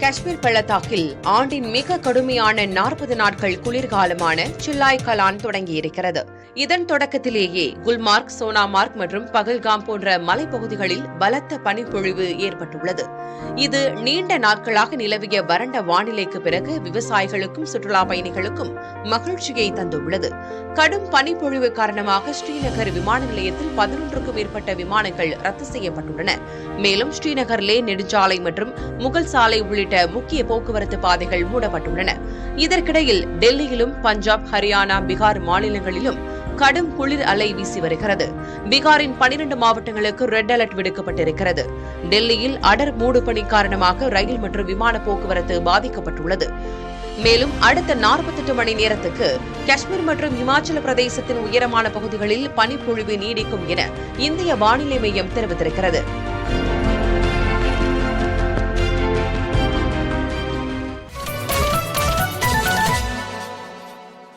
காஷ்மீர் பள்ளத்தாக்கில் ஆண்டின் மிக கடுமையான 40 நாட்கள் குளிர்காலமான சில்லாய் கலான் தொடங்கியிருக்கிறது. இதன் தொடக்கத்திலேயே குல்மார்க், சோனாமார்க் மற்றும் பகல்காம் போன்ற மலைப்பகுதிகளில் பலத்த பனிப்பொழிவு ஏற்பட்டுள்ளது. இது நீண்ட நாட்களாக நிலவிய வறண்ட வானிலைக்கு பிறகு விவசாயிகளுக்கும் சுற்றுலா பயணிகளுக்கும் மகிழ்ச்சியை தந்துள்ளது. கடும் பனிப்பொழிவு காரணமாக ஸ்ரீநகர் விமான நிலையத்தில் 11க்கும் மேற்பட்ட விமானங்கள் ரத்து செய்யப்பட்டுள்ளன. மேலும் ஸ்ரீநகர் லே நெடுஞ்சாலை மற்றும் முகல் சாலை உள்ளிட்ட முக்கிய போக்குவரத்து பாதைகள் மூடப்பட்டுள்ளன. இதற்கிடையில் டெல்லியிலும் பஞ்சாப், ஹரியானா, பீகார் மாநிலங்களிலும் கடும் குளிர் அலை வீசி வருகிறது. பீகாரின் 12 மாவட்டங்களுக்கு ரெட் அலர்ட் விடுக்கப்பட்டிருக்கிறது. டெல்லியில் அடர் மூடுபனி காரணமாக ரயில் மற்றும் விமான போக்குவரத்து பாதிக்கப்பட்டுள்ளது. மேலும் அடுத்த 48 மணி நேரத்துக்கு காஷ்மீர் மற்றும் இமாச்சல பிரதேசத்தின் உயரமான பகுதிகளில் பனிப்பொழிவு நீடிக்கும் என இந்திய வானிலை மையம் தெரிவித்திருக்கிறது.